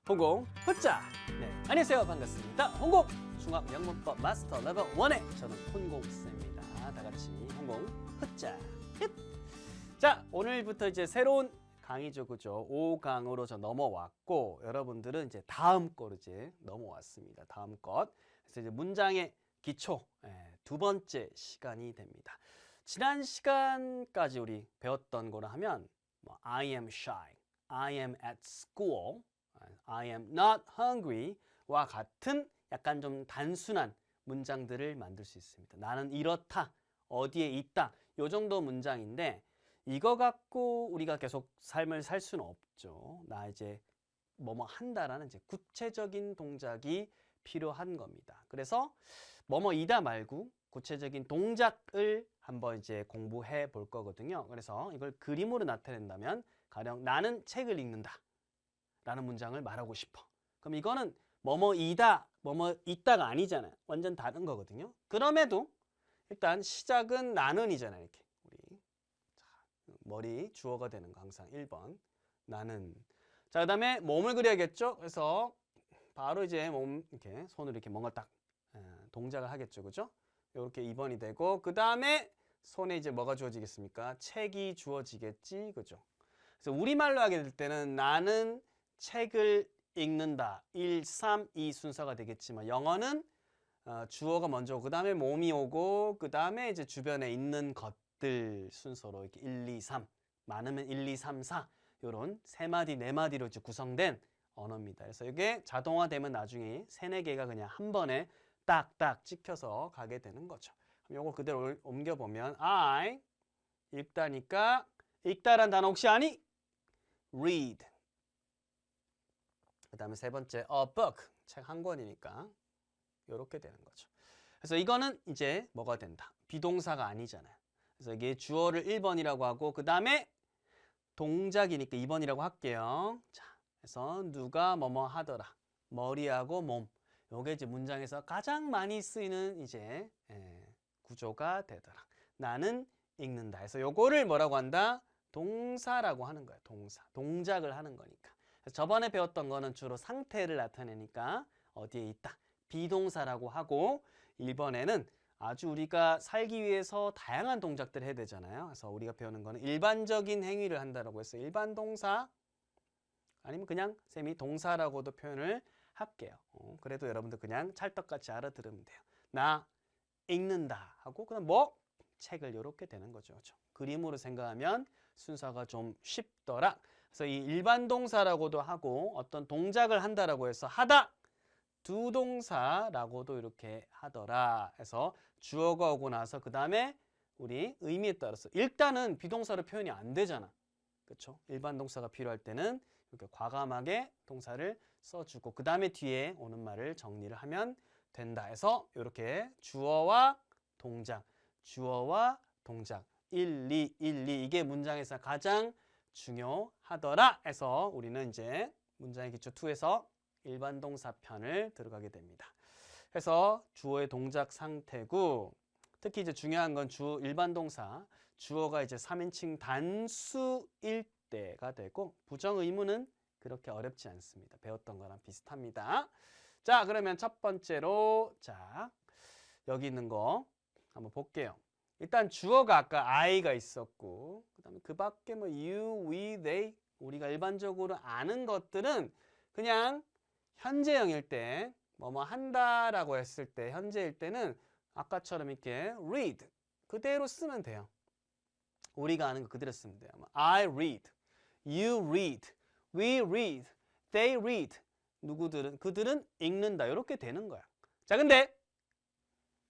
홍공 후짜. 네, 안녕하세요. 반갑습니다. 홍공 중학 영문법 마스터 레벨 1의 저는 홍공쌤입니다. 다 같이 홍공 후짜. 자, 오늘부터 이제 새로운 강의죠, 그죠? 5강으로 저 넘어왔고, 여러분들은 이제 다음 거로 이제 넘어왔습니다. 다음 것. 그래서 이제 문장의 기초, 두 번째 시간이 됩니다. 지난 시간까지 우리 배웠던 거로 하면, 뭐, I am shy, I am at school, I am not hungry와 같은 약간 좀 단순한 문장들을 만들 수 있습니다. 나는 이렇다, 어디에 있다, 요 정도 문장인데, 이거 갖고 우리가 계속 삶을 살 수는 없죠. 나 이제 뭐뭐 한다라는 이제 구체적인 동작이 필요한 겁니다. 그래서 뭐뭐이다 말고 구체적인 동작을 한번 이제 공부해 볼 거거든요. 그래서 이걸 그림으로 나타낸다면 가령 나는 책을 읽는다 라는 문장을 말하고 싶어. 그럼 이거는 뭐뭐이다, 뭐뭐 있다가 아니잖아요. 완전 다른 거거든요. 그럼에도 일단 시작은 나는이잖아요. 이렇게 우리 머리 주어가 되는 거 항상 1번 나는. 자, 그 다음에 몸을 그려야겠죠. 그래서 바로 이제 몸 이렇게 손으로 이렇게 뭔가 딱 동작을 하겠죠, 그죠? 이렇게 2번이 되고, 그 다음에 손에 이제 뭐가 주어지겠습니까? 책이 주어지겠지, 그죠? 그래서 우리말로 하게 될 때는 나는 책을 읽는다 1, 3, 2 순서가 되겠지만, 영어는 주어가 먼저 오고, 그 다음에 몸이 오고, 그 다음에 이제 주변에 있는 것들 순서로 이렇게 1, 2, 3, 많으면 1, 2, 3, 4 요런 3마디, 4마디로 이제 구성된 언어입니다. 그래서 이게 자동화되면 나중에 3, 4개가 그냥 한 번에 딱딱 찍혀서 가게 되는 거죠. 그럼 이거 그대로 옮겨보면 I 읽다니까, 읽다란 단어 혹시 아니? read. 그 다음에 세 번째 a book, 책 한 권이니까 이렇게 되는 거죠. 그래서 이거는 이제 뭐가 된다? 비동사가 아니잖아요. 그래서 이게 주어를 1번이라고 하고, 그 다음에 동작이니까 2번이라고 할게요. 자, 그래서 누가 뭐뭐 하더라. 머리하고 몸. 요게 이제 문장에서 가장 많이 쓰이는 이제 구조가 되더라. 나는 읽는다. 그래서 요거를 뭐라고 한다? 동사라고 하는 거예요. 동사. 동작을 하는 거니까. 그래서 저번에 배웠던 거는 주로 상태를 나타내니까 어디에 있다. 비동사라고 하고, 1번에는 아주 우리가 살기 위해서 다양한 동작들을 해야 되잖아요. 그래서 우리가 배우는 거는 일반적인 행위를 한다라고 해서 일반 동사, 아니면 그냥 쌤이 동사라고도 표현을 할게요. 그래도 여러분들 그냥 찰떡같이 알아들으면 돼요. 나 읽는다 하고 그다음 뭐? 책을 이렇게 되는 거죠. 그렇죠? 그림으로 생각하면 순서가 좀 쉽더라. 그래서 이 일반 동사라고도 하고, 어떤 동작을 한다라고 해서 하다, 두 동사라고도 이렇게 하더라. 해서 주어가 오고 나서 그 다음에 우리 의미에 따라서 일단은 비동사로 표현이 안 되잖아. 그렇죠? 일반 동사가 필요할 때는 이렇게 과감하게 동사를 써주고, 그 다음에 뒤에 오는 말을 정리를 하면 된다 해서 이렇게 주어와 동작, 주어와 동작 1, 2, 1, 2 이게 문장에서 가장 중요하더라 해서 우리는 이제 문장의 기초 2에서 일반 동사 편을 들어가게 됩니다. 그래서 주어의 동작 상태고, 특히 이제 중요한 건 일반 동사 주어가 이제 3인칭 단수일 때가 되고, 부정 의무는 그렇게 어렵지 않습니다. 배웠던 거랑 비슷합니다. 자, 그러면 첫 번째로 자, 여기 있는 거 한번 볼게요. 일단 주어가 아까 I가 있었고, 그다음에 그 밖에 뭐 you, we, they 우리가 일반적으로 아는 것들은 그냥 현재형일 때 뭐뭐 한다라고 했을 때, 현재일 때는 아까처럼 이렇게 read 그대로 쓰면 돼요. 우리가 아는 거 그대로 쓰면 돼요. I read, you read, we read, they read. 누구들은 그들은 읽는다 이렇게 되는 거야. 자, 근데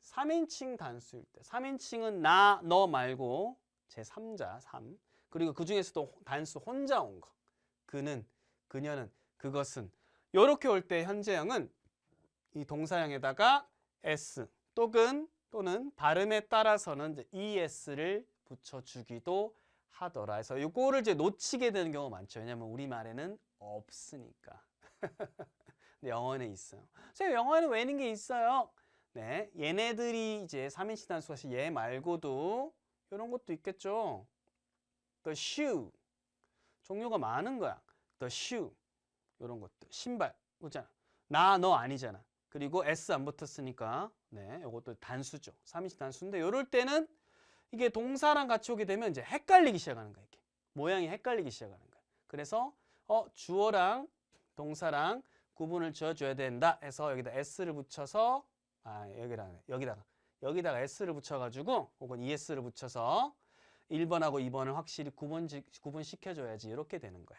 3인칭 단수일 때, 3인칭은 나, 너 말고 제3자 3, 그리고 그 중에서도 단수 혼자 온 거, 그는, 그녀는, 그것은 이렇게 올 때 현재형은 이 동사형에다가 s 또는 발음에 따라서는 이제 es를 붙여주기도 하더라. 그래서 이거를 이제 놓치게 되는 경우가 많죠. 왜냐면 우리말에는 없으니까. 근데 영어에는 있어요. 선생님, 영어에는 왜 있는 게 있어요? 네, 얘네들이 이제 3인칭 단수가 얘 말고도 이런 것도 있겠죠. The shoe 종류가 많은 거야. The shoe 이런 것들. 신발. 그잖아. 나, 너 아니잖아. 그리고 S 안 붙었으니까 네, 이것도 단수죠. 3인칭 단수인데 이럴 때는 이게 동사랑 같이 오게 되면 이제 헷갈리기 시작하는 거야. 이렇게. 모양이 헷갈리기 시작하는 거야. 그래서 주어랑 동사랑 구분을 지어줘야 된다 해서 여기다 S를 붙여서 여기다가 S를 붙여가지고 혹은 ES를 붙여서 1번하고 2번을 확실히 구분시켜줘야지 이렇게 되는 거야.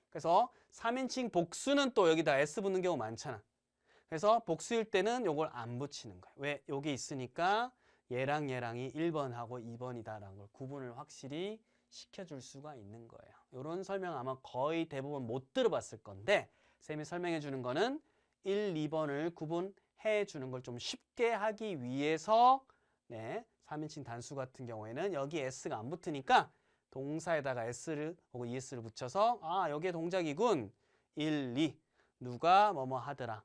그래서 3인칭 복수는 또 여기다 S 붙는 경우 많잖아. 그래서 복수일 때는 요걸 안 붙이는 거야. 왜? 여기 있으니까 얘랑 얘랑이 1번하고 2번이다라는 걸 구분을 확실히 시켜줄 수가 있는 거예요. 이런 설명 아마 거의 대부분 못 들어봤을 건데 쌤이 설명해 주는 거는 1, 2번을 구분해 주는 걸 좀 쉽게 하기 위해서 네, 3인칭 단수 같은 경우에는 여기 S가 안 붙으니까 동사에다가 S를 혹은 ES를 붙여서 여기에 동작이군. 1, 2 누가 뭐뭐 하더라.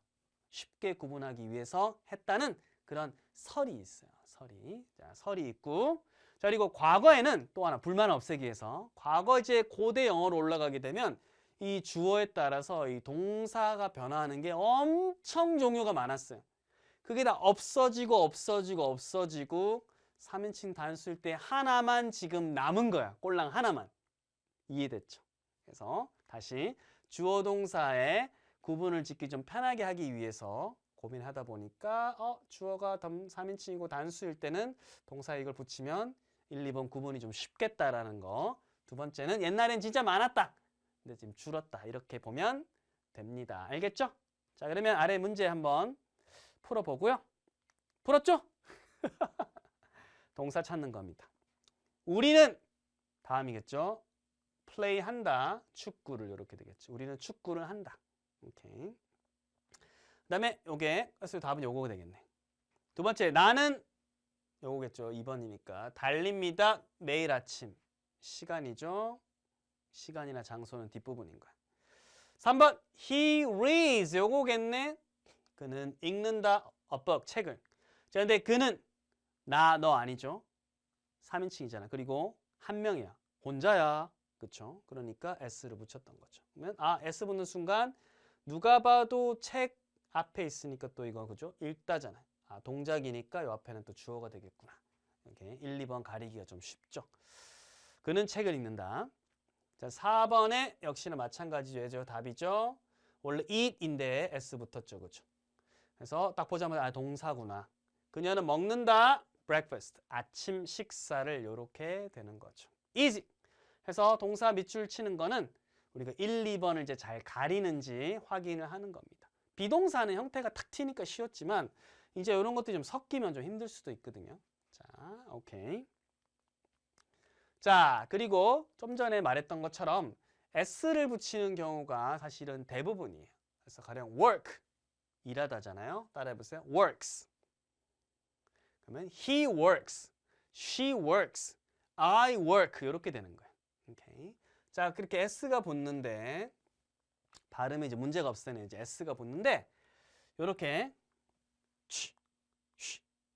쉽게 구분하기 위해서 했다는 그런 설이 있어요. 설이 있고 자 그리고 과거에는 또 하나 불만을 없애기 위해서 과거 이제 고대 영어로 올라가게 되면 이 주어에 따라서 이 동사가 변화하는 게 엄청 종류가 많았어요. 그게 다 없어지고 3인칭 단수일 때 하나만 지금 남은 거야. 꼴랑 하나만. 이해됐죠? 그래서 다시 주어 동사의 구분을 짓기 좀 편하게 하기 위해서 고민하다 보니까 주어가 3인칭이고 단수일 때는 동사에 이걸 붙이면 1, 2번 구분이 좀 쉽겠다라는 거. 두 번째는 옛날엔 진짜 많았다. 근데 지금 줄었다. 이렇게 보면 됩니다. 알겠죠? 자, 그러면 아래 문제 한번 풀어보고요. 풀었죠? 동사 찾는 겁니다. 우리는 다음이겠죠? 플레이 한다. 축구를 이렇게 되겠죠. 우리는 축구를 한다. 오케이. 그다음에 요게 그래서 답은 요거가 되겠네. 두 번째 나는 요거겠죠. 2번이니까 달립니다. 매일 아침. 시간이죠. 시간이나 장소는 뒷부분인 거야. 3번 he reads 요거겠네. 그는 읽는다. a book 책을. 자 근데 그는 나 너 아니죠. 3인칭이잖아. 그리고 한 명이야. 혼자야. 그쵸? 그러니까 S를 붙였던 거죠. 그러면 S 붙는 순간 누가 봐도 책 앞에 있으니까 또 이거 그죠? 읽다잖아요. 동작이니까 이 앞에는 또 주어가 되겠구나. 이렇게 1, 2번 가리기가 좀 쉽죠. 그는 책을 읽는다. 자, 4번에 역시나 마찬가지죠. 예죠. 답이죠. 원래 eat인데 S 붙었죠. 그죠? 그래서 딱 보자마자 동사구나. 그녀는 먹는다. breakfast. 아침 식사를 이렇게 되는 거죠. easy. 해서 동사 밑줄 치는 거는 우리가 1, 2번을 이제 잘 가리는지 확인을 하는 겁니다. 비동사는 형태가 탁 튀니까 쉬웠지만 이제 이런 것들이 좀 섞이면 좀 힘들 수도 있거든요. 자, 오케이. 자, 그리고 좀 전에 말했던 것처럼 S를 붙이는 경우가 사실은 대부분이에요. 그래서 가령 work, 일하다잖아요. 따라해보세요. works. 그러면 he works, she works, I work 이렇게 되는 거예요. 오케이. 자, 그렇게 S가 붙는데 발음에 이제 문제가 없을 때는 이제 S가 붙는데 이렇게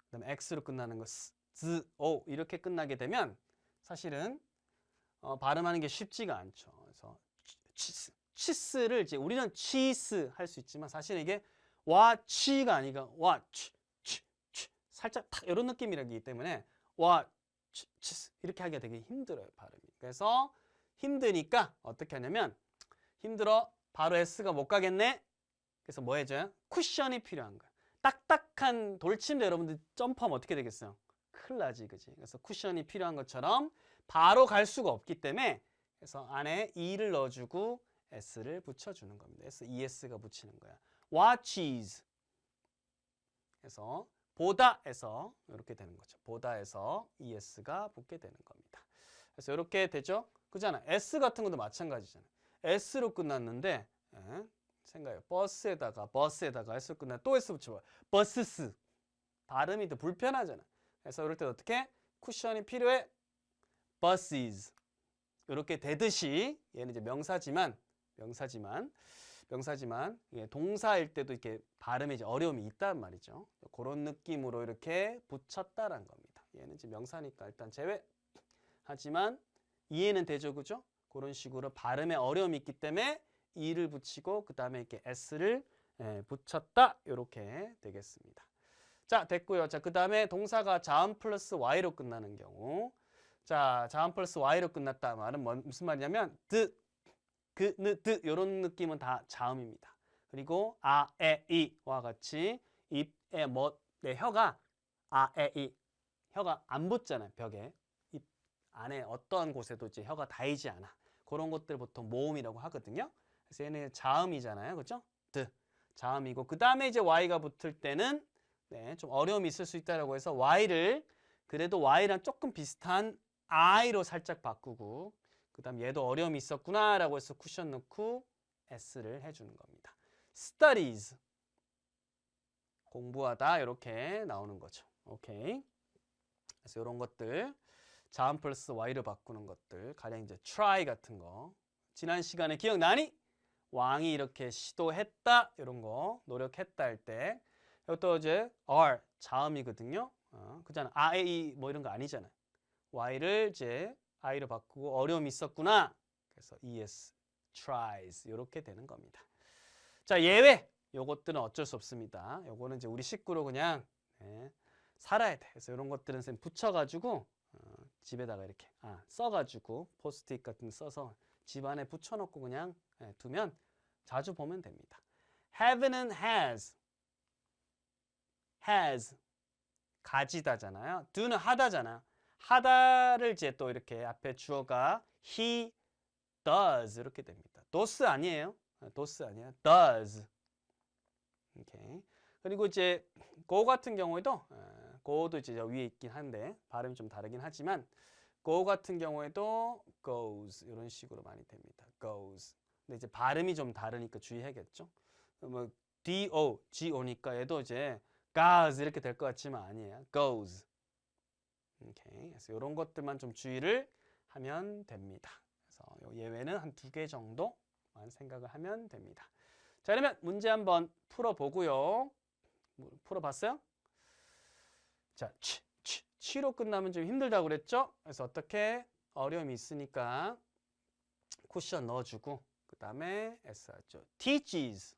그다음에 X로 끝나는 거 Z, O 이렇게 끝나게 되면 사실은 발음하는 게 쉽지가 않죠. 그래서 치스를 이제 우리는 치스 할 수 있지만 사실은 이게 와 치가 아니라 와 치 살짝 탁 이런 느낌이라기 때문에 와 치스 이렇게 하기가 되게 힘들어요 발음이. 그래서 힘드니까 어떻게 하냐면 힘들어 바로 S가 못 가겠네. 그래서 뭐 해줘요? 쿠션이 필요한 거야. 딱딱한 돌침대 여러분들 점프하면 어떻게 되겠어요? 큰일 나지, 그지? 그래서 쿠션이 필요한 것처럼 바로 갈 수가 없기 때문에 그래서 안에 E를 넣어주고 S를 붙여주는 겁니다. 그래서 ES가 붙이는 거야. watches. 그래서 보다에서 이렇게 되는 거죠. 보다에서 ES가 붙게 되는 겁니다. 그래서 이렇게 되죠. 그잖아. S 같은 것도 마찬가지잖아. S로 끝났는데 생각해요. 버스에다가 S로 끝나 또 S 붙여봐. 버스스. 발음이 더 불편하잖아. 그래서 이럴 때 어떻게? 쿠션이 필요해. buses. 이렇게 되듯이 얘는 이제 명사지만 동사일 때도 이렇게 발음에 이제 어려움이 있단 말이죠. 그런 느낌으로 이렇게 붙였다란 겁니다. 얘는 이제 명사니까 일단 제외. 하지만 이해는 되죠, 그죠? 그런 식으로 발음에 어려움이 있기 때문에 e를 붙이고 그 다음에 이렇게 s를 붙였다. 이렇게 되겠습니다. 자, 됐고요. 자, 그 다음에 동사가 자음 플러스 y로 끝나는 경우. 자, 자음 플러스 y로 끝났다 말은 무슨 말이냐면 이런 느낌은 다 자음입니다. 그리고 아, 에, 이와 같이 입에 내 혀가 아, 에, 이 혀가 안 붙잖아요. 벽에. 입 안에 어떠한 곳에도 이제 혀가 닿이지 않아. 그런 것들 보통 모음이라고 하거든요. 그래서 얘는 자음이잖아요. 그렇죠? 자음이고 그 다음에 이제 y가 붙을 때는 좀 어려움이 있을 수 있다라고 해서 y를 그래도 y랑 조금 비슷한 i로 살짝 바꾸고 그 다음 얘도 어려움이 있었구나라고 해서 쿠션 넣고 s를 해주는 겁니다. studies 공부하다 이렇게 나오는 거죠. 오케이. 그래서 이런 것들 자음 플러스 y를 바꾸는 것들 가령 이제 try 같은 거 지난 시간에 기억나니? 왕이 이렇게 시도했다 이런 거 노력했다 할 때 이것도 이제 are 자음이거든요. 그잖아. I 뭐 이런 거 아니잖아요. y를 이제 i로 바꾸고 어려움이 있었구나. 그래서 es tries 이렇게 되는 겁니다. 자, 예외 요것들은 어쩔 수 없습니다. 요거는 이제 우리 식구로 그냥 살아야 돼. 그래서 이런 것들은 쌤 붙여가지고 집에다가 이렇게 써가지고 포스트잇 같은 거 써서 집 안에 붙여놓고 그냥 두면 자주 보면 됩니다. have는 has 가지다잖아요. do는 하다잖아요. 하다를 이제 또 이렇게 앞에 주어가 he does 이렇게 됩니다. does 아니에요. does 아니에요. does. 오케이. 그리고 이제 go 같은 경우에도 go도 이제 위에 있긴 한데 발음이 좀 다르긴 하지만 go 같은 경우에도 goes 이런 식으로 많이 됩니다. goes. 근데 이제 발음이 좀 다르니까 주의해야겠죠. 뭐 go니까 얘도 이제 goes 이렇게 될 것 같지만 아니에요. goes. 오케이. 그래서 이런 것들만 좀 주의를 하면 됩니다. 그래서 예외는 한 2개 정도만 생각을 하면 됩니다. 자, 그러면 문제 한번 풀어보고요. 풀어봤어요? 자, 치로 끝나면 좀 힘들다고 그랬죠? 그래서 어떻게 어려움이 있으니까 쿠션 넣어주고 그 다음에 S하죠. teaches,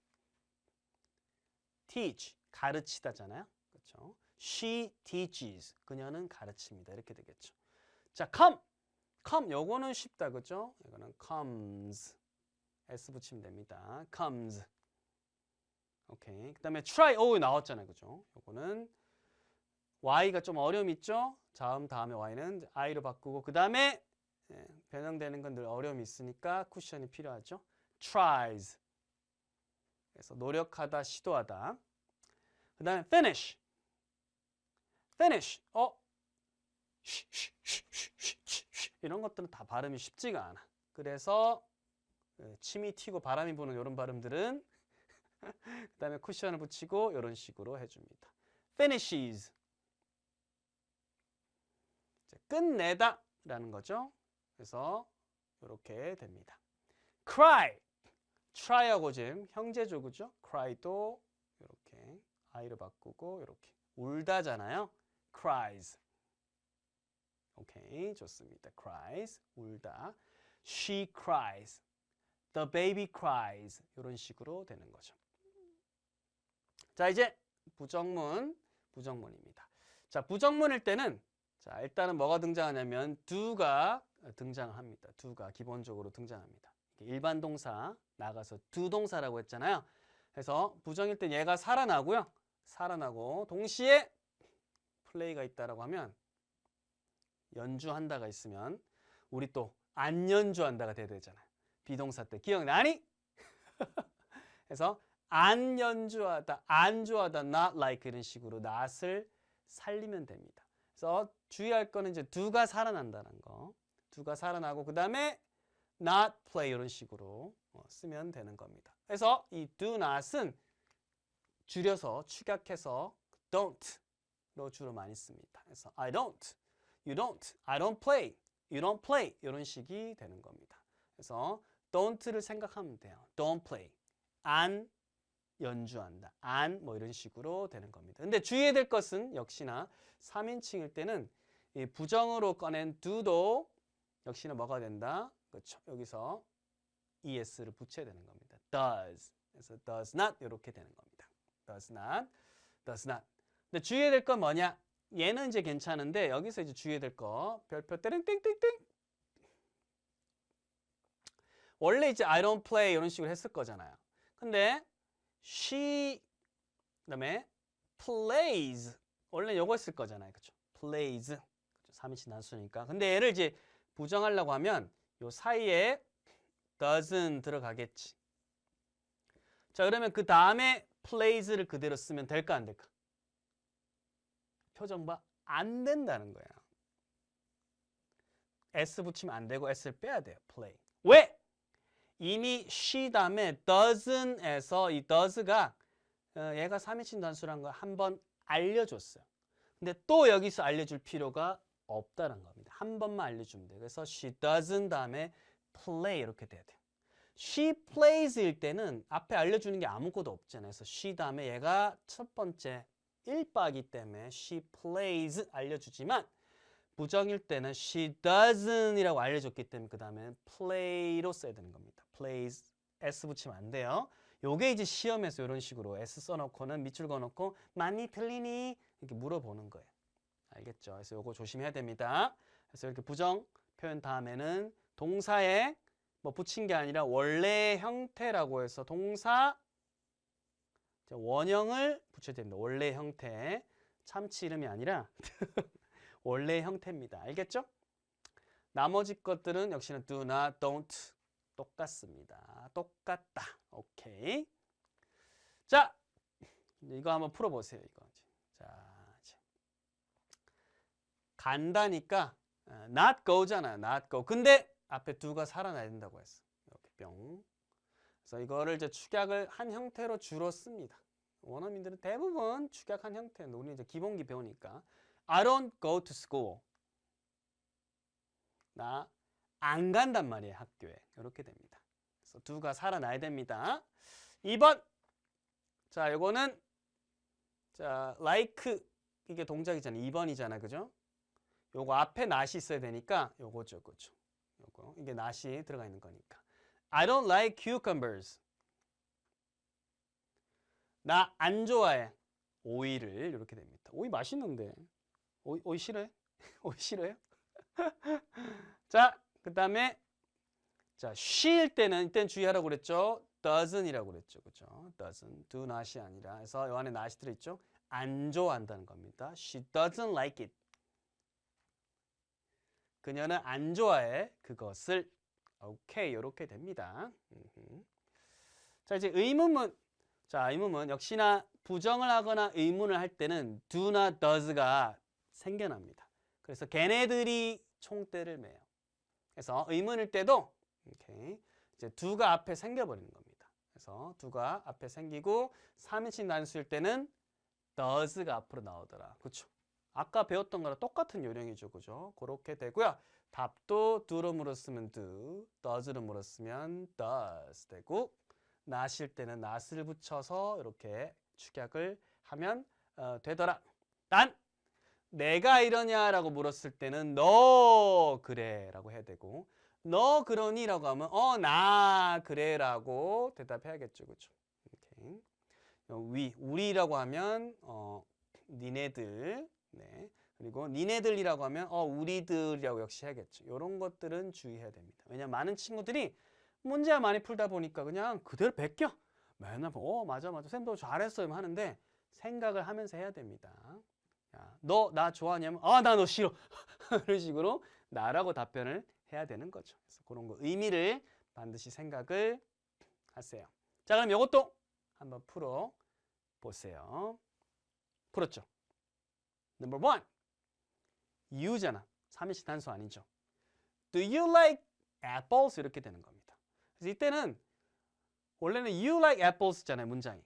teach, 가르치다잖아요. 그렇죠? She teaches, 그녀는 가르칩니다. 이렇게 되겠죠. 자, come, 요거는 쉽다, 그죠? 이거는 comes, S 붙이면 됩니다. comes. 오케이. 그 다음에 try, 나왔잖아요, 그죠? 요거는 y가 좀 어려움이 있죠? 다음에 y는 i로 바꾸고 그 다음에 변형되는 건 늘 어려움이 있으니까 쿠션이 필요하죠. tries. 그래서 노력하다, 시도하다. 그 다음에 finish. 이런 것들은 다 발음이 쉽지가 않아. 그래서 침이 튀고 바람이 부는 이런 발음들은 그 다음에 쿠션을 붙이고 이런 식으로 해줍니다. finishes. 끝내다 라는 거죠. 그래서 이렇게 됩니다. try하고 지금 형제죠, 그죠? cry도 이렇게 i로 바꾸고 이렇게 울다잖아요. cries. 오케이, 좋습니다. cries, 울다. she cries. the baby cries. 이런 식으로 되는 거죠. 자, 이제 부정문입니다. 자, 부정문일 때는 자, 일단은 뭐가 등장하냐면 do가 등장합니다. do가 기본적으로 등장합니다. 일반 동사 나가서 do 동사라고 했잖아요. 그래서 부정일 때 얘가 살아나고요. 살아나고 동시에 play가 있다라고 하면 연주한다가 있으면 우리 또 안 연주한다가 돼야 되잖아요. 비동사 때 기억나니? 그래서 안 연주하다, 안 좋아하다, not like 이런 식으로 not을 살리면 됩니다. 그래서 주의할 거는 이제 do가 살아난다는 거. do가 살아나고 그 다음에 not play 이런 식으로 쓰면 되는 겁니다. 그래서 이 do not은 줄여서 축약해서 don't 주로 많이 씁니다. 그래서 I don't, you don't, I don't play, you don't play 이런 식이 되는 겁니다. 그래서 don't를 생각하면 돼요. don't play, 안 연주한다, 안 뭐 이런 식으로 되는 겁니다. 근데 주의해야 될 것은 역시나 3인칭일 때는 이 부정으로 꺼낸 do도 역시나 뭐가 된다? 그렇죠. 여기서 es를 붙여야 되는 겁니다. does. 그래서 does not 이렇게 되는 겁니다. does not, does not. 근데 주의해야 될 건 뭐냐? 얘는 이제 괜찮은데 여기서 이제 주의해야 될 거 별표 땡땡땡땡. 원래 이제 I don't play 이런 식으로 했을 거잖아요. 근데 she 그다음에 plays 원래 요거 했을 거잖아요. 그렇죠? plays. 그렇죠? 3인칭 단수니까. 근데 얘를 이제 부정하려고 하면 요 사이에 doesn't 들어가겠지. 자, 그러면 그 다음에 plays를 그대로 쓰면 될까 안 될까? 표정 봐. 안 된다는 거야. s 붙이면 안 되고 s를 빼야 돼요. play. 왜? 이미 she 다음에 doesn'에서 이 does가 얘가 3인칭 단수라는 걸 한번 알려줬어요. 근데 또 여기서 알려줄 필요가 없다는 겁니다. 한 번만 알려주면 돼요. 그래서 she doesn't 다음에 play 이렇게 돼야 돼요. she plays일 때는 앞에 알려주는 게 아무것도 없잖아요. 그래서 she 다음에 얘가 첫 번째 1바이기 때문에 she plays 알려주지만 부정일 때는 she doesn't이라고 알려줬기 때문에 그 다음에 play로 써야 되는 겁니다. plays s 붙이면 안 돼요. 요게 이제 시험에서 이런 식으로 s 써놓고는 밑줄 그어놓고 맞니 틀리니 이렇게 물어보는 거예요. 알겠죠? 그래서 요거 조심해야 됩니다. 그래서 이렇게 부정 표현 다음에는 동사에 뭐 붙인 게 아니라 원래 형태라고 해서 동사 원형을 붙여야 됩니다. 원래 형태. 참치 이름이 아니라 원래 형태입니다. 알겠죠? 나머지 것들은 역시나 do not, don't 똑같습니다. 똑같다. 오케이. 자, 이거 한번 풀어보세요. 이거. 자, 이제. 간다니까 not go잖아요. not go. 근데 앞에 do가 살아나야 된다고 했어. 이렇게 뿅. 그래서 이거를 이제 축약을 한 형태로 주로 씁니다. 원어민들은 대부분 축약한 형태. 우리 이제 기본기 배우니까. I don't go to school. 나 안 간단 말이에요. 학교에. 이렇게 됩니다. 그래서 do가 살아나야 됩니다. 2번. 자, 요거는 자, like 이게 동작이잖아요. 2번이잖아. 그죠? 요거 앞에 not이 있어야 되니까 요거죠. 그죠? 요거. 이게 not이 들어가 있는 거니까. I don't like cucumbers. 나 안 좋아해. 오이를 이렇게 됩니다. 오이 맛있는데. 오이 싫어해? 오이 싫어요? 자, 그 다음에 자, she일 때는 이때는 주의하라고 그랬죠. doesn't이라고 그랬죠. 그죠? doesn't, do not이 아니라. 그래서 이 안에 not이 들어있죠. 안 좋아한다는 겁니다. She doesn't like it. 그녀는 안 좋아해. 그것을. 오케이, 이렇게 됩니다. 자, 이제 의문문. 자, 의문문 역시나 부정을 하거나 의문을 할 때는 do나 does가 생겨납니다. 그래서 걔네들이 총대를 매요. 그래서 의문일 때도 오케이. 이제 do가 앞에 생겨버리는 겁니다. 그래서 do가 앞에 생기고 3인칭 단수일 때는 does가 앞으로 나오더라. 그렇죠? 아까 배웠던 거랑 똑같은 요령이죠. 그죠? 그렇게 되고요. 답도 do로 물었으면 do, does로 물었으면 does 되고 not일 때는 not을 붙여서 이렇게 축약을 하면 되더라. 난 내가 이러냐라고 물었을 때는 너 그래라고 해야 되고 너 그러니라고 하면 나 그래라고 대답해야겠죠. 그렇죠? 오케이. 우리라고 하면 니네들. 네. 그리고 니네들이라고 하면 우리들이라고 역시 해야겠죠. 이런 것들은 주의해야 됩니다. 왜냐하면 많은 친구들이 문제 많이 풀다 보니까 그냥 그대로 베껴. 맨날 맞아 쌤도 잘했어요 하는데 생각을 하면서 해야 됩니다. 야, 너 나 좋아하냐면 나 너 싫어. 이런 식으로 나라고 답변을 해야 되는 거죠. 그래서 그런 거 의미를 반드시 생각을 하세요. 자, 그럼 이것도 한번 풀어 보세요. 풀었죠? Number 1. You잖아. 3인칭 단수 아니죠. Do you like apples? 이렇게 되는 겁니다. 그래서 이때는 원래는 you like apples잖아요. 문장이.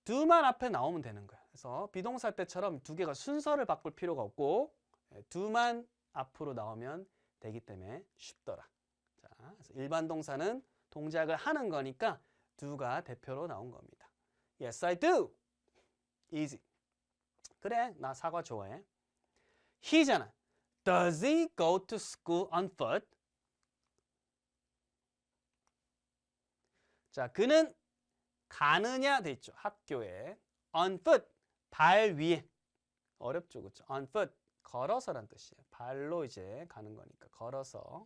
do만 앞에 나오면 되는 거야. 그래서 비동사 때처럼 두 개가 순서를 바꿀 필요가 없고 do만 앞으로 나오면 되기 때문에 쉽더라. 자, 그래서 일반 동사는 동작을 하는 거니까 do가 대표로 나온 겁니다. Yes, I do. Easy. 그래, 나 사과 좋아해. He잖아. Does he go to school on foot? 자, 그는 가느냐 돼 있죠. 학교에. on foot, 발 위에. 어렵죠, 그렇죠? on foot, 걸어서란 뜻이에요. 발로 이제 가는 거니까 걸어서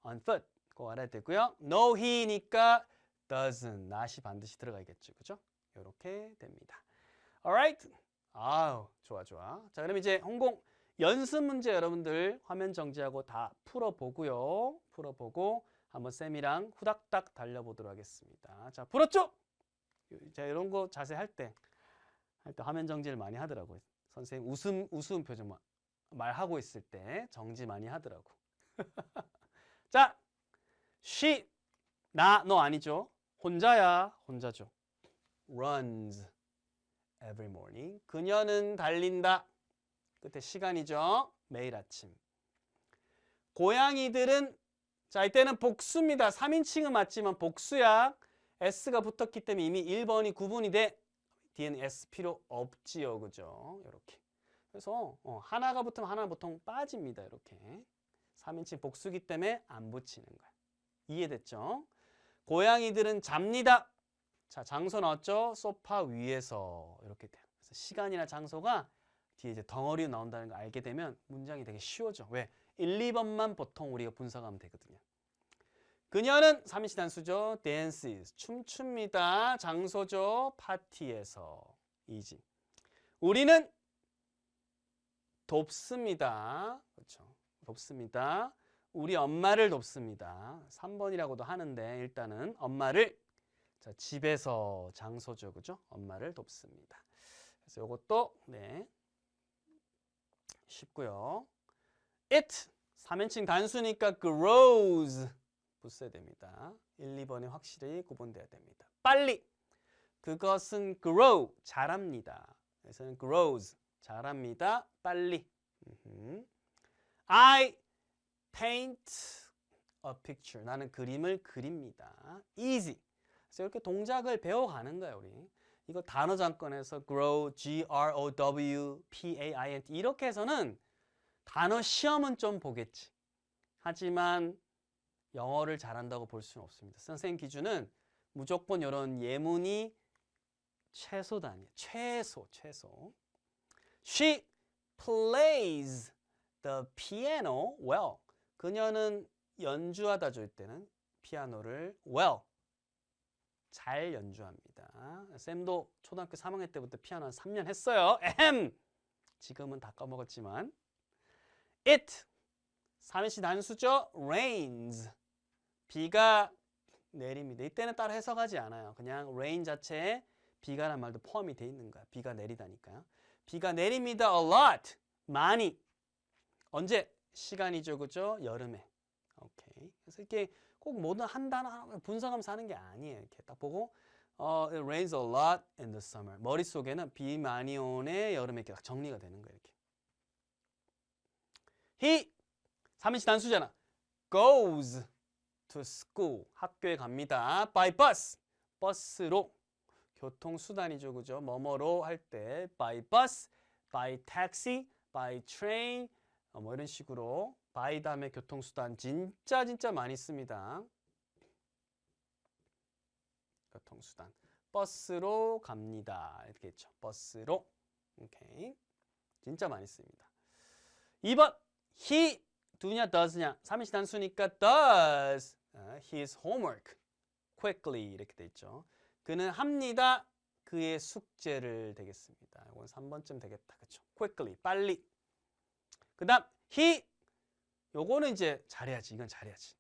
on foot, 그거 알아야 되고요. no he니까 doesn't, not이 반드시 들어가야겠죠, 그죠? 이렇게 됩니다. alright, 아우 좋아 좋아. 자, 그럼 이제 홍공 연습 문제 여러분들 화면 정지하고 다 풀어보고요. 풀어보고 한번 쌤이랑 후닥닥 달려보도록 하겠습니다. 자, 풀었죠? 자, 이런 거 자세 할 때 화면 정지를 많이 하더라고요. 선생님 웃음 표정 말하고 있을 때 정지 많이 하더라고. 자, she, 너 아니죠? 혼자야, 혼자죠. runs every morning. 그녀는 달린다. 끝에 시간이죠. 매일 아침. 고양이들은, 자, 이때는 복수입니다. 3인칭은 맞지만 복수야. S가 붙었기 때문에 이미 1번이 구분이 돼. 뒤에는 S 필요 없지요. 그죠? 이렇게. 그래서 하나가 붙으면 하나는 보통 빠집니다. 이렇게. 3인칭 복수기 때문에 안 붙이는 거야. 이해됐죠? 고양이들은 잡니다. 자, 장소 나왔죠? 소파 위에서. 이렇게 돼요. 그래서 시간이나 장소가 뒤에 이제 덩어리로 나온다는 걸 알게 되면 문장이 되게 쉬워져. 왜? 1, 2번만 보통 우리가 분석하면 되거든요. 그녀는 3인칭 단수죠. dances, 춤춥니다. 장소죠. 파티에서. 이지. 우리는 돕습니다. 그렇죠. 돕습니다. 우리 엄마를 돕습니다. 3번이라고도 하는데 일단은 엄마를, 자, 집에서 장소죠. 그죠? 엄마를 돕습니다. 그래서 이것도 네. 쉽고요. it 3인칭 단수니까 grows 붙여야 됩니다. 1, 2번이 확실히 구분돼야 됩니다. 빨리 그것은 grow 자랍니다. 그래서 grows 자랍니다. 빨리. I paint a picture. 나는 그림을 그립니다. easy. 그래서 이렇게 동작을 배워가는 거예요, 우리. 이거 단어 잠깐에서 grow, G-R-O-W, P-A-I-N-T 이렇게 해서는 단어 시험은 좀 보겠지. 하지만 영어를 잘한다고 볼 수는 없습니다. 선생님 기준은 무조건 이런 예문이 최소 단위예요. 최소. She plays the piano well. 그녀는 연주하다 줄 때는 피아노를 well. 잘 연주합니다. 쌤도 초등학교 3학년 때부터 피아노 한 3년 했어요. 지금은 다 까먹었지만. It 3인칭 단수죠. rains 비가 내립니다. 이때는 따로 해석하지 않아요. 그냥 rain 자체에 비가란 말도 포함이 돼 있는 거야. 비가 내리다니까요. 비가 내립니다. a lot 많이. 언제? 시간이죠. 그죠? 여름에. 오케이. 그래서 이렇게 꼭 모든 한 단어 하나 분석하면서 하는 게 아니에요. 이렇게 딱 보고 it rains a lot in the summer. 머릿속에는 비 많이 오네 여름에 이렇게 딱 정리가 되는 거예요. 이렇게. He 3인칭 단수잖아. goes to school. 학교에 갑니다. by bus. 버스로. 교통수단이죠. 그죠? 뭐뭐로 할 때 by bus, by taxi, by train 뭐 이런 식으로 by 다음에 교통수단 진짜 많이 씁니다. 교통수단. 버스로 갑니다. 이렇게 했죠. 버스로. 오케이. 진짜 많이 씁니다. 2번. He do냐 does냐. 3인칭 단수니까 does his homework quickly 이렇게 돼 있죠. 그는 합니다. 그의 숙제를 되겠습니다. 이건 3번쯤 되겠다. 그렇죠? quickly 빨리. 그다음 he 요거는 이제 잘해야지. 이건 잘해야지.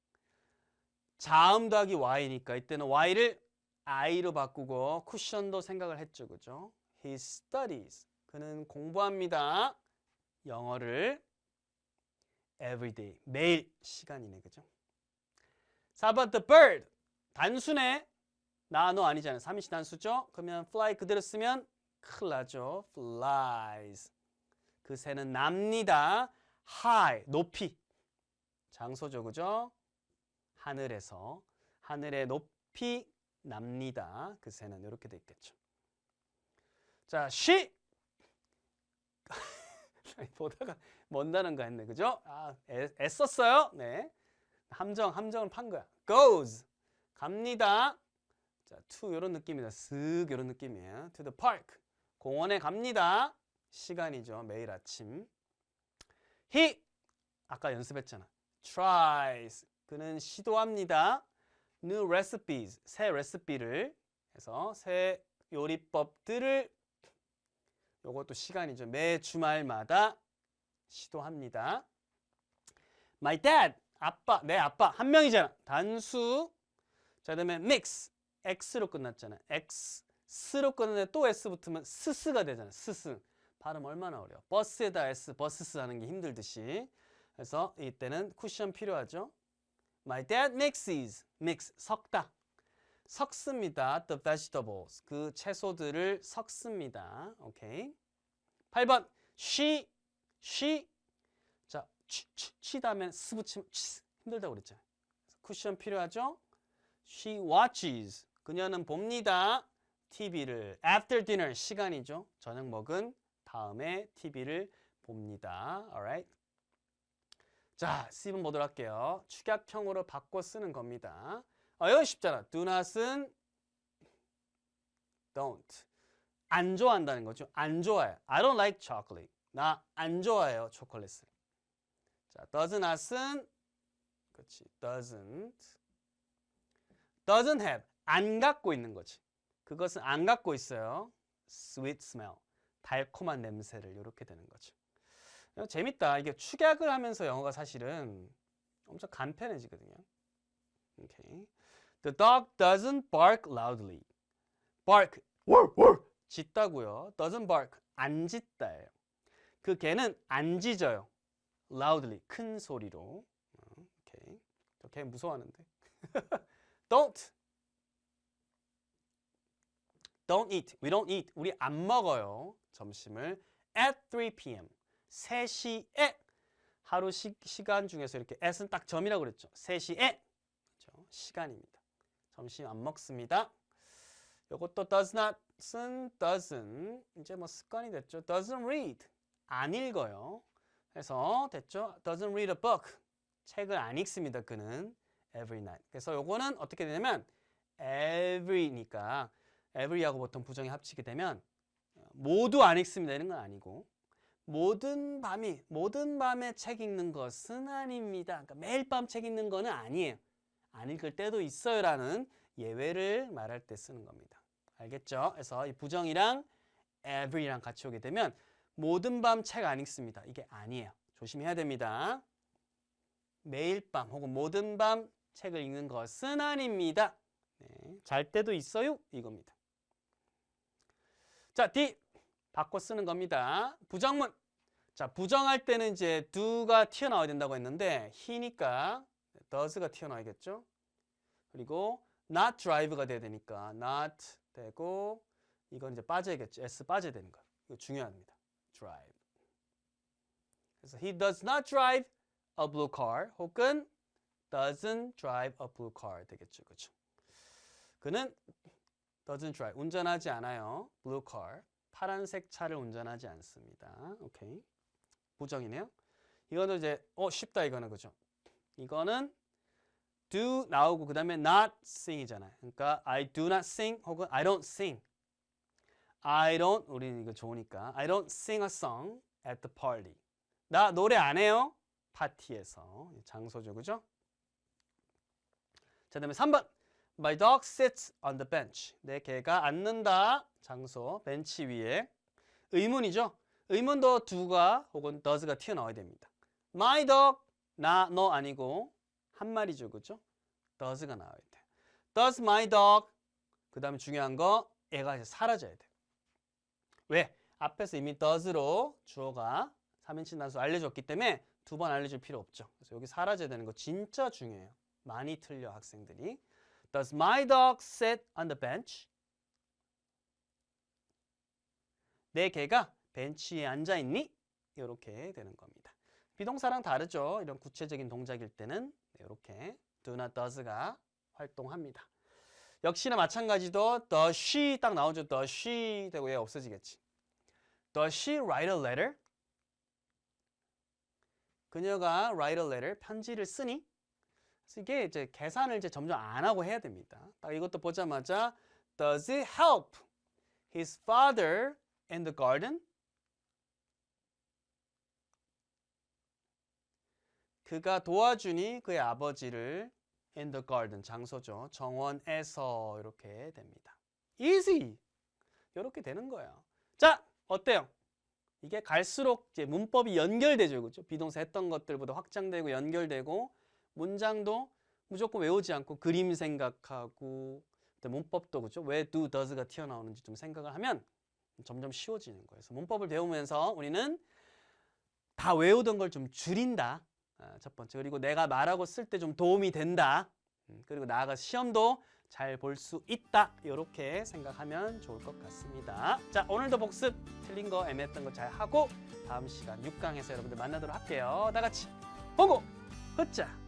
자음 더하기 y니까 이때는 y를 i로 바꾸고 쿠션도 생각을 했죠. 그죠? He studies. 그는 공부합니다. 영어를 every day. 매일 시간이네. 그죠? 4번 the bird. 단수네. 나 너 아니잖아요. 3인칭 단수죠? 그러면 fly 그대로 쓰면 큰일 나죠. flies. 그 새는 납니다. high. 높이. 장소죠. 그죠? 하늘에서. 하늘에 높이 납니다. 그 새는 이렇게 돼 있겠죠. 자, she 보다가 뭔다는가 했네. 그죠? 애썼어요. 네. 함정을 판 거야. goes. 갑니다. 자, to 이런 느낌이다. 쓱 이런 느낌이에요. to the park. 공원에 갑니다. 시간이죠. 매일 아침. he 아까 연습했잖아. tries 그는 시도합니다. new recipes 새 레시피를 해서 새 요리법들을 요것도 시간이죠. 매 주말마다 시도합니다. my dad 아빠 내 아빠 한 명이잖아. 단수. 자, 그다음에 mix x로 끝났잖아. x로 끝났는데 또 s 붙으면 스스가 되잖아. 스스. 발음 얼마나 어려워. 버스에다 s 버스스 하는 게 힘들듯이. 그래서 이때는 쿠션 필요하죠. My dad mixes mix 섞다. 섞습니다. The vegetables 그 채소들을 섞습니다. 오케이. 8번 she 자 she 다음에 스 붙이면 힘들다고 그랬잖아요. 쿠션 필요하죠. She watches 그녀는 봅니다. TV를 after dinner 시간이죠. 저녁 먹은 다음에 TV를 봅니다. Alright. 자, C번 보도록 할게요. 축약형으로 바꿔 쓰는 겁니다. 이거 쉽잖아. do not은 don't. 안 좋아한다는 거죠. 안 좋아해. I don't like chocolate. 나 안 좋아해요, 초콜릿을. 자, does not은 그렇지. doesn't have. 안 갖고 있는 거지. 그것은 안 갖고 있어요. sweet smell. 달콤한 냄새를 이렇게 되는 거죠. 재밌다. 이게 축약을 하면서 영어가 사실은 엄청 간편해지거든요. 오케이. The dog doesn't bark loudly. bark 짖다고요. doesn't bark 안 짖다예요. 그 개는 안 짖어요. loudly 큰 소리로. 오케이. 저 개 무서워하는데. don't eat. We don't eat. 우리 안 먹어요. 점심을 at 3 p.m. 3시에 하루 시간 중에서 이렇게 at은 딱 점이라고 그랬죠. 3시에 그렇죠? 시간입니다. 점심 안 먹습니다. 이것도 does not은 doesn't 이제 뭐 습관이 됐죠. doesn't read 안 읽어요. 그래서 됐죠. doesn't read a book 책을 안 읽습니다. 그는 every night. 그래서 요거는 어떻게 되냐면 every니까 every하고 보통 부정이 합치게 되면 모두 안 읽습니다. 이런 건 아니고 모든 밤에 책 읽는 것은 아닙니다. 그러니까 매일 밤 책 읽는 거는 아니에요. 안 읽을 때도 있어요라는 예외를 말할 때 쓰는 겁니다. 알겠죠? 그래서 이 부정이랑 every랑 같이 오게 되면 모든 밤 책 안 읽습니다. 이게 아니에요. 조심해야 됩니다. 매일 밤 혹은 모든 밤 책을 읽는 것은 아닙니다. 네, 잘 때도 있어요. 이겁니다. 자, D. 바꿔 쓰는 겁니다. 부정문. 자, 부정할 때는 이제 do가 튀어나와야 된다고 했는데 he니까 does가 튀어나와야겠죠. 그리고 not drive가 돼야 되니까 not 되고 이건 이제 빠져야겠죠. s 빠져야 되는 거. 이거 중요합니다. drive. 그래서 he does not drive a blue car 혹은 doesn't drive a blue car 되겠죠. 그렇죠? 그는 doesn't drive 운전하지 않아요. blue car 파란색 차를 운전하지 않습니다. 오케이. 부정이네요. 이거는 이제 쉽다 이거는 그죠? 이거는 do 나오고 그 다음에 not sing이잖아요. 그러니까 I do not sing 혹은 I don't sing. I don't 우리는 이거 좋으니까 I don't sing a song at the party. 나 노래 안 해요. 파티에서 장소죠, 그죠? 자, 그다음에 3번. My dog sits on the bench. 내 개가 앉는다. 장소, 벤치 위에. 의문이죠? 의문도 do가 혹은 does가 튀어나와야 됩니다. My dog, 나, 너 아니고 한 마리죠, 그죠? does가 나와야 돼. Does my dog, 그 다음에 중요한 거, 얘가 이제 사라져야 돼. 왜? 앞에서 이미 does로 주어가 3인칭 단수 알려줬기 때문에 두 번 알려줄 필요 없죠. 그래서 여기 사라져야 되는 거 진짜 중요해요. 많이 틀려 학생들이. Does my dog sit on the bench? 내 개가 벤치에 앉아 있니? 이렇게 되는 겁니다. 비동사랑 다르죠. 이런 구체적인 동작일 때는 이렇게 do not does가 활동합니다. 역시나 마찬가지도 does she 딱 나오죠. does she 되고 얘 없어지겠지. Does she write a letter? 그녀가 write a letter 편지를 쓰니? 그래서 이게 이제 계산을 이제 점점 안 하고 해야 됩니다. 딱 이것도 보자마자 Does it help his father in the garden? 그가 도와주니 그의 아버지를 in the garden, 장소죠. 정원에서 이렇게 됩니다. easy. 이렇게 되는 거예요. 자, 어때요? 이게 갈수록 이제 문법이 연결되죠. 그렇죠? 비동사 했던 것들보다 확장되고 연결되고 문장도 무조건 외우지 않고 그림 생각하고 문법도 그렇죠? 왜 do, does가 튀어나오는지 좀 생각을 하면 점점 쉬워지는 거예요. 그래서 문법을 배우면서 우리는 다 외우던 걸 좀 줄인다. 첫 번째. 그리고 내가 말하고 쓸 때 좀 도움이 된다. 그리고 나아가 시험도 잘 볼 수 있다. 이렇게 생각하면 좋을 것 같습니다. 자, 오늘도 복습 틀린 거 애매했던 거 잘 하고 다음 시간 6강에서 여러분들 만나도록 할게요. 다 같이 보고 흩자.